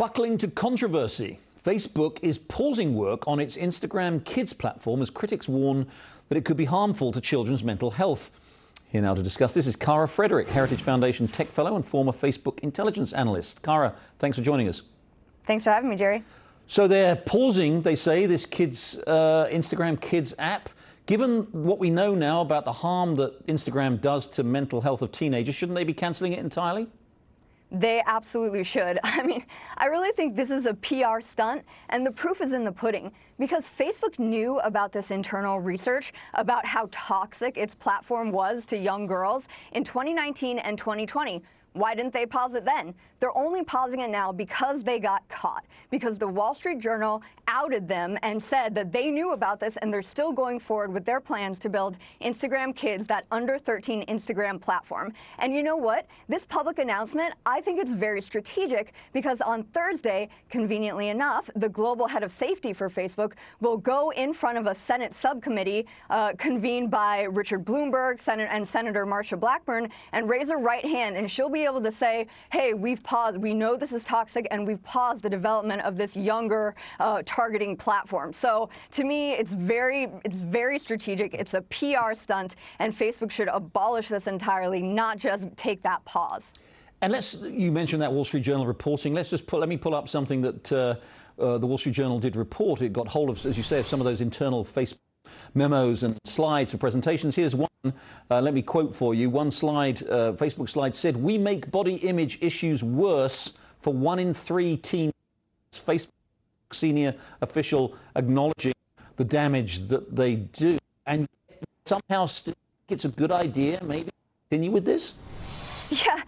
Buckling to controversy, Facebook is pausing work on its Instagram Kids platform as critics warn that it could be harmful to children's mental health. Here now to discuss this is Cara Frederick, Heritage Foundation Tech Fellow and former Facebook intelligence analyst. Cara, thanks for joining us. Thanks for having me, Jerry. So they're pausing, they say, this Instagram Kids app. Given what we know now about the harm that Instagram does to mental health of teenagers, shouldn't they be cancelling it entirely? They absolutely should. I mean, I really think this is a PR stunt, and the proof is in the pudding. Because Facebook knew about this internal research about how toxic its platform was to young girls in 2019 and 2020. Why didn't they pause it then? They're only pausing it now because they got caught, because the Wall Street Journal outed them and said that they knew about this, and they're still going forward with their plans to build Instagram Kids, that under 13 Instagram platform. And you know what? This public announcement, I think it's very strategic, because on Thursday, conveniently enough, the global head of safety for Facebook will go in front of a Senate subcommittee convened by Richard Bloomberg and Senator Marsha Blackburn and raise her right hand, and she'll be able to say, hey, we've paused, we know this is toxic, and we've paused the development of this younger targeting platform. So to me, it's very strategic. It's a PR stunt, and Facebook should abolish this entirely, not just take that pause. And you mentioned that Wall Street Journal reporting. Let me pull up something that the Wall Street Journal did report. It got hold of, as you say, of some of those internal Facebook memos and slides for presentations. Here's one. Let me quote for you. One slide, Facebook slide said, "We make body image issues worse for 1 in 3 teens." Facebook senior official acknowledging the damage that they do, and somehow still think it's a good idea maybe to continue with this? Yeah,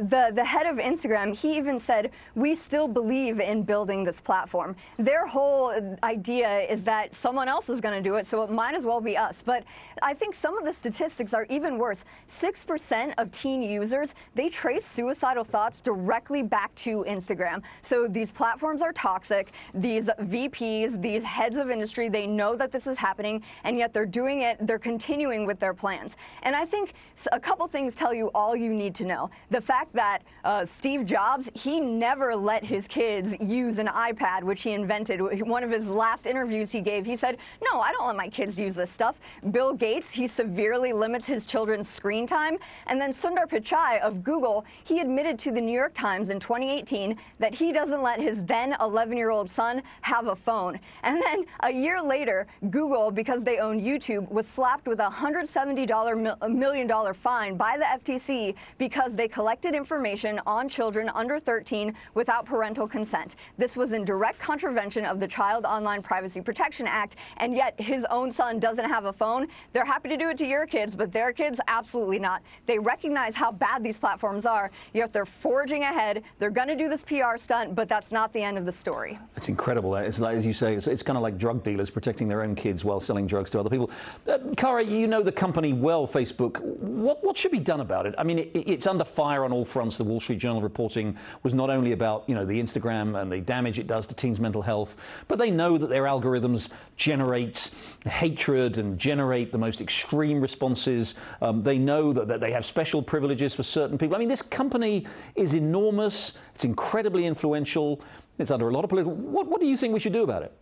the head of Instagram, he even said, we still believe in building this platform. Their whole idea is that someone else is going to do it, so it might as well be us. But I think some of the statistics are even worse. 6% of teen users, they trace suicidal thoughts directly back to Instagram. So these platforms are toxic. These VPs, these heads of industry, they know that this is happening, and yet they're doing it, they're continuing with their plans. And I think a couple things tell you all you need to know. The fact that Steve Jobs, he never let his kids use an iPad, which he invented. One of his last interviews he gave, he said, no, I don't let my kids use this stuff. Bill Gates, he severely limits his children's screen time. And then Sundar Pichai of Google, he admitted to the New York Times in 2018 that he doesn't let his then 11-year-old son have a phone. And then a year later, Google, because they own YouTube, was slapped with a $170 million fine by the FTC because they collected information on children under 13 without parental consent. This was in direct contravention of the Child Online Privacy Protection Act, and yet his own son doesn't have a phone. They're happy to do it to your kids, but their kids, absolutely not. They recognize how bad these platforms are, yet they're forging ahead. They're going to do this PR stunt, but that's not the end of the story. It's incredible. It's like, as you say, it's kind of like drug dealers protecting their own kids while selling drugs to other people. Cara, you know the company well, Facebook. What should be done about it? I mean, it's under fire on all fronts. The Wall Street Journal reporting was not only about, the Instagram and the damage it does to teens' mental health, but they know that their algorithms generate hatred and generate the most extreme responses. They know that they have special privileges for certain people. I mean, this company is enormous. It's incredibly influential. It's under a lot of political. What do you think we should do about it?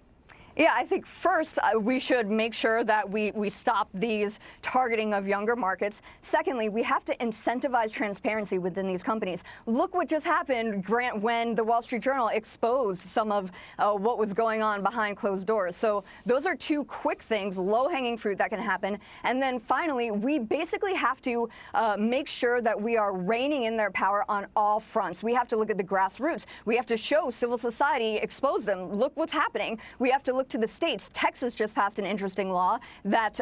Yeah, I think first we should make sure that we stop these targeting of younger markets. Secondly, we have to incentivize transparency within these companies. Look what just happened, Grant, when the Wall Street Journal exposed some of what was going on behind closed doors. So those are two quick things, low-hanging fruit that can happen. And then finally, we basically have to make sure that we are reining in their power on all fronts. We have to look at the grassroots. We have to show civil society, expose them. Look what's happening. We have to look to the states. Texas just passed an interesting law that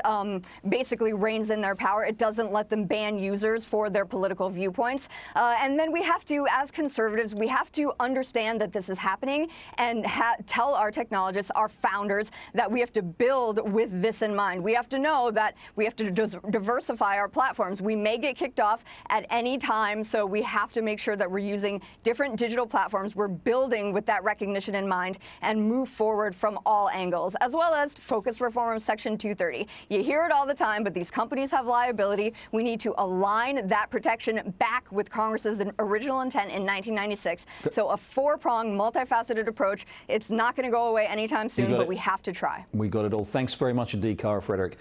basically reins in their power. It doesn't let them ban users for their political viewpoints. And then we have to, as conservatives, we have to understand that this is happening and tell our technologists, our founders, that we have to build with this in mind. We have to know that we have to diversify our platforms. We may get kicked off at any time, so we have to make sure that we're using different digital platforms. We're building with that recognition in mind and move forward from all all angles, as well as focused reform of Section 230. You hear it all the time, but these companies have liability. We need to align that protection back with Congress's original intent in 1996. So a four-pronged, multifaceted approach. It's not going to go away anytime soon, but we have to try. We got it all. Thanks very much indeed, Cara Frederick.